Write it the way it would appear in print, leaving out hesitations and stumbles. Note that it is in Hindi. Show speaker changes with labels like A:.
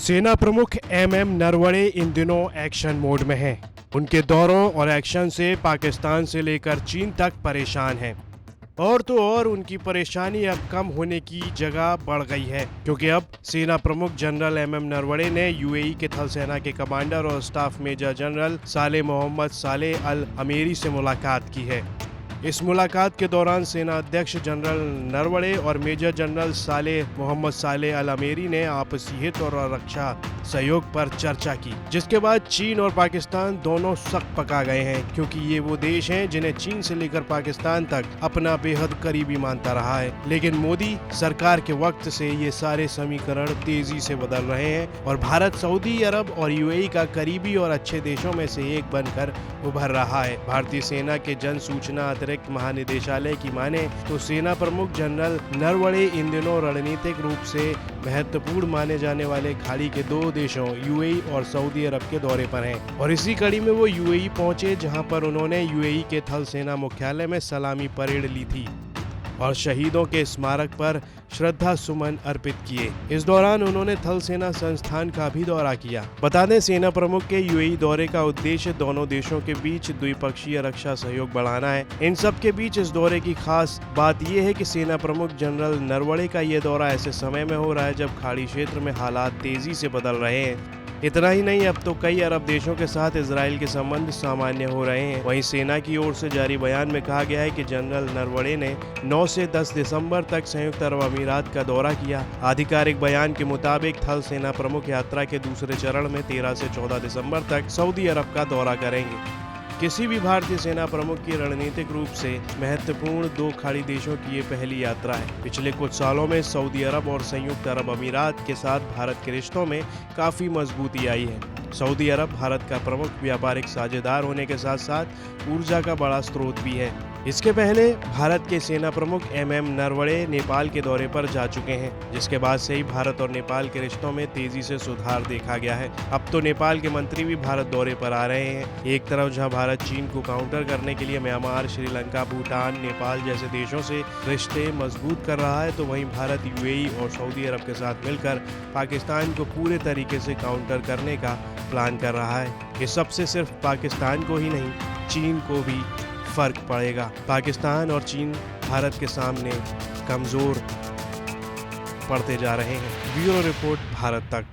A: सेना प्रमुख एमएम नरवणे इन दिनों एक्शन मोड में हैं। उनके दौरों और एक्शन से पाकिस्तान से लेकर चीन तक परेशान हैं। और तो और उनकी परेशानी अब कम होने की जगह बढ़ गई है, क्योंकि अब सेना प्रमुख जनरल एमएम नरवणे ने यूएई के थल सेना के कमांडर और staff major general Saleh Mohammed Saleh Al Ameri से मुलाकात की है। इस मुलाकात के दौरान सेना अध्यक्ष जनरल नरवणे और major general Saleh Mohammed Saleh Al Amery ने आपसी हित और रक्षा सहयोग पर चर्चा की, जिसके बाद चीन और पाकिस्तान दोनों सख्त पका गए हैं, क्योंकि ये वो देश हैं जिन्हें चीन से लेकर पाकिस्तान तक अपना बेहद करीबी मानता रहा है। लेकिन मोदी सरकार के वक्त से ये सारे समीकरण तेजी से बदल रहे हैं और भारत सऊदी अरब और यूएई का करीबी और अच्छे देशों में से एक बनकर उभर रहा है। भारतीय सेना के जन सूचना अतिरिक्त महानिदेशालय की माने तो सेना प्रमुख जनरल नरवणे इन दिनों रणनीतिक रूप से महत्वपूर्ण माने जाने वाले खाड़ी के दो देशों यूएई और सऊदी अरब के दौरे पर हैं और इसी कड़ी में वो यूएई पहुंचे, जहां पर उन्होंने यूएई के थल सेना मुख्यालय में सलामी परेड ली थी और शहीदों के स्मारक पर श्रद्धा सुमन अर्पित किए। इस दौरान उन्होंने थल सेना संस्थान का भी दौरा किया। बता दें, सेना प्रमुख के यूएई दौरे का उद्देश्य दोनों देशों के बीच द्विपक्षीय रक्षा सहयोग बढ़ाना है। इन सब के बीच इस दौरे की खास बात यह है कि सेना प्रमुख जनरल नरवणे का ये दौरा ऐसे समय में हो रहा है जब खाड़ी क्षेत्र में हालात तेजी से बदल रहे हैं। इतना ही नहीं, अब तो कई अरब देशों के साथ इजराइल के संबंध सामान्य हो रहे हैं। वहीं सेना की ओर से जारी बयान में कहा गया है कि जनरल नरवणे ने 9 से 10 दिसंबर तक संयुक्त अरब अमीरात का दौरा किया। आधिकारिक बयान के मुताबिक थल सेना प्रमुख यात्रा के दूसरे चरण में 13 से 14 दिसंबर तक सऊदी अरब का दौरा करेंगे। किसी भी भारतीय सेना प्रमुख की रणनीतिक रूप से महत्वपूर्ण दो खाड़ी देशों की ये पहली यात्रा है। पिछले कुछ सालों में सऊदी अरब और संयुक्त अरब अमीरात के साथ भारत के रिश्तों में काफी मजबूती आई है। सऊदी अरब भारत का प्रमुख व्यापारिक साझेदार होने के साथ साथ ऊर्जा का बड़ा स्रोत भी है। इसके पहले भारत के सेना प्रमुख एमएम नरवणे नेपाल के दौरे पर जा चुके हैं, जिसके बाद से ही भारत और नेपाल के रिश्तों में तेजी से सुधार देखा गया है। अब तो नेपाल के मंत्री भी भारत दौरे पर आ रहे हैं। एक तरफ जहां भारत चीन को काउंटर करने के लिए म्यांमार, श्रीलंका, भूटान, नेपाल जैसे देशों से रिश्ते मजबूत कर रहा है, तो वहीं भारत यूएई और सऊदी अरब के साथ मिलकर पाकिस्तान को पूरे तरीके से काउंटर करने का प्लान कर रहा है। ये सबसे सिर्फ पाकिस्तान को ही नहीं, चीन को भी फर्क पड़ेगा। पाकिस्तान और चीन भारत के सामने कमजोर पड़ते जा रहे हैं। ब्यूरो रिपोर्ट, भारत तक।